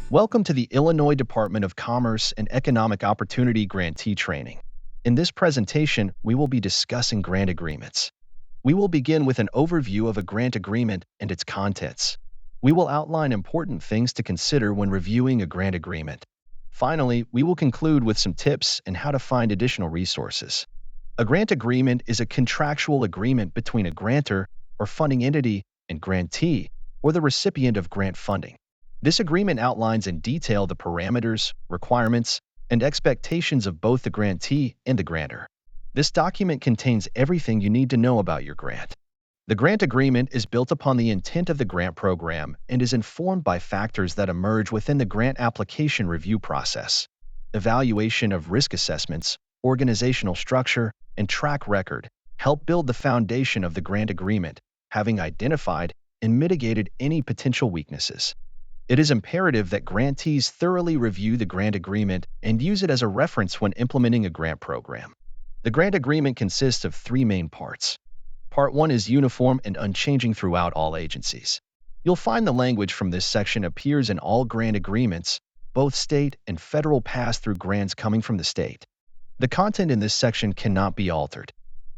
Welcome to the Illinois Department of Commerce and Economic Opportunity Grantee Training. In this presentation, we will be discussing grant agreements. We will begin with an overview of a grant agreement and its contents. We will outline important things to consider when reviewing a grant agreement. Finally, we will conclude with some tips on how to find additional resources. A grant agreement is a contractual agreement between a grantor or funding entity and grantee, or the recipient of grant funding. This agreement outlines in detail the parameters, requirements, and expectations of both the grantee and the grantor. This document contains everything you need to know about your grant. The grant agreement is built upon the intent of the grant program and is informed by factors that emerge within the grant application review process. Evaluation of risk assessments, organizational structure, and track record help build the foundation of the grant agreement, having identified and mitigated any potential weaknesses. It is imperative that grantees thoroughly review the grant agreement and use it as a reference when implementing a grant program. The grant agreement consists of three main parts. Part 1 is uniform and unchanging throughout all agencies. You'll find the language from this section appears in all grant agreements, both state and federal pass-through grants coming from the state. The content in this section cannot be altered.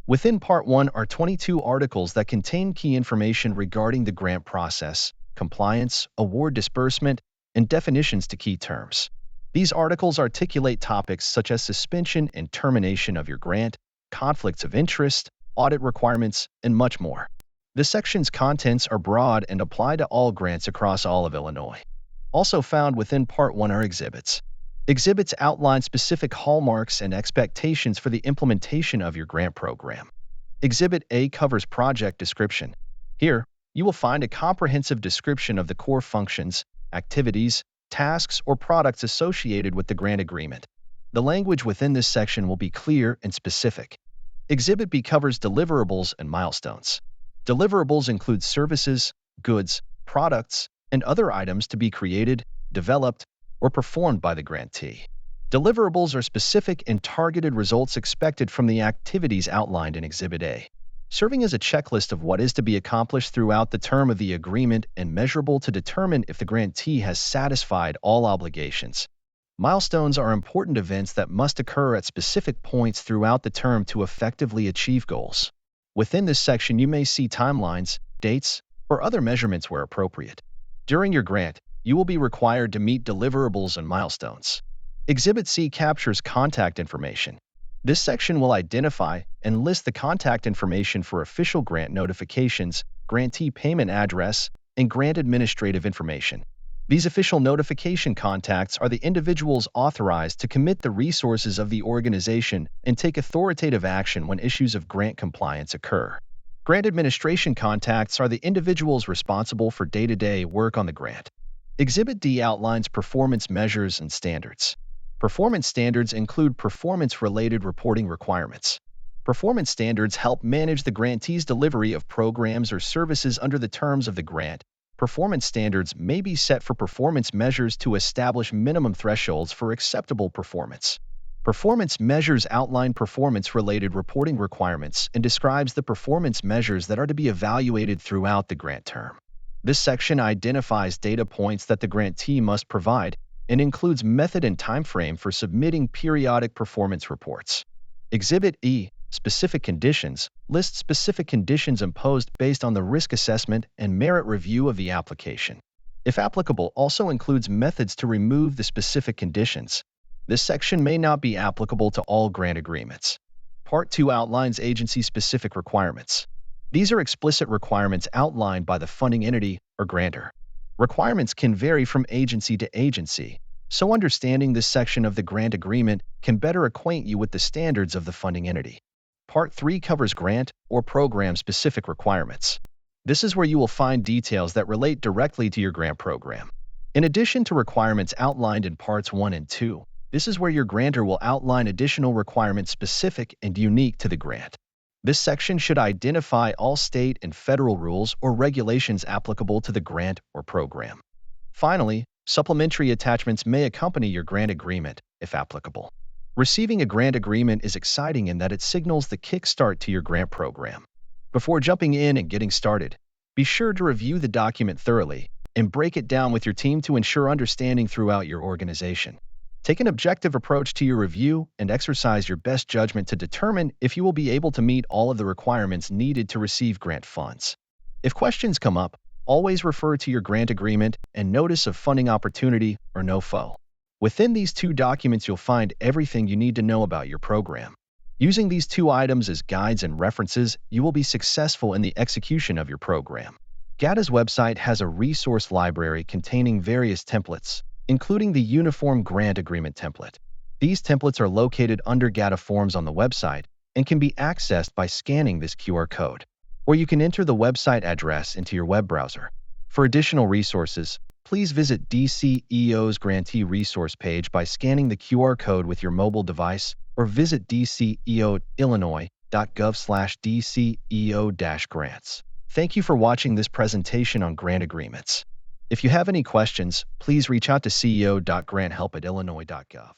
Within Part 1 are 22 articles that contain key information regarding the grant process, compliance, award disbursement, and definitions to key terms. These articles articulate topics such as suspension and termination of your grant, conflicts of interest, audit requirements, and much more. This section's contents are broad and apply to all grants across all of Illinois. Also found within Part 1 are exhibits. Exhibits outline specific hallmarks and expectations for the implementation of your grant program. Exhibit A covers project description. Here, you will find a comprehensive description of the core functions, activities, tasks, or products associated with the grant agreement. The language within this section will be clear and specific. Exhibit B covers deliverables and milestones. Deliverables include services, goods, products, and other items to be created, developed, or performed by the grantee. Deliverables are specific and targeted results expected from the activities outlined in Exhibit A, serving as a checklist of what is to be accomplished throughout the term of the agreement and measurable to determine if the grantee has satisfied all obligations. Milestones are important events that must occur at specific points throughout the term to effectively achieve goals. Within this section, you may see timelines, dates, or other measurements where appropriate. During your grant, you will be required to meet deliverables and milestones. Exhibit C captures contact information. This section will identify and list the contact information for official grant notifications, grantee payment address, and grant administrative information. These official notification contacts are the individuals authorized to commit the resources of the organization and take authoritative action when issues of grant compliance occur. Grant administration contacts are the individuals responsible for day-to-day work on the grant. Exhibit D outlines performance measures and standards. Performance standards include performance-related reporting requirements. Performance standards help manage the grantee's delivery of programs or services under the terms of the grant. Performance standards may be set for performance measures to establish minimum thresholds for acceptable performance. Performance measures outline performance-related reporting requirements and describes the performance measures that are to be evaluated throughout the grant term. This section identifies data points that the grantee must provide and includes method and timeframe for submitting periodic performance reports. Exhibit E, specific conditions, lists specific conditions imposed based on the risk assessment and merit review of the application. If applicable, also includes methods to remove the specific conditions. This section may not be applicable to all grant agreements. Part 2 outlines agency-specific requirements. These are explicit requirements outlined by the funding entity or grantor. Requirements can vary from agency to agency, so understanding this section of the grant agreement can better acquaint you with the standards of the funding entity. Part 3 covers grant or program-specific requirements. This is where you will find details that relate directly to your grant program. In addition to requirements outlined in Parts 1 and 2, this is where your grantor will outline additional requirements specific and unique to the grant. This section should identify all state and federal rules or regulations applicable to the grant or program. Finally, supplementary attachments may accompany your grant agreement, if applicable. Receiving a grant agreement is exciting in that it signals the kickstart to your grant program. Before jumping in and getting started, be sure to review the document thoroughly and break it down with your team to ensure understanding throughout your organization. Take an objective approach to your review and exercise your best judgment to determine if you will be able to meet all of the requirements needed to receive grant funds. If questions come up, always refer to your grant agreement and notice of funding opportunity or NOFO. Within these two documents, you'll find everything you need to know about your program. Using these two items as guides and references, you will be successful in the execution of your program. GATA's website has a resource library containing various templates, including the Uniform Grant Agreement template. These templates are located under GATA Forms on the website and can be accessed by scanning this QR code, or you can enter the website address into your web browser. For additional resources, please visit DCEO's Grantee resource page by scanning the QR code with your mobile device, or visit dceoillinois.gov/DCEO-grants. Thank you for watching this presentation on grant agreements. If you have any questions, please reach out to ceo.granthelp@illinois.gov.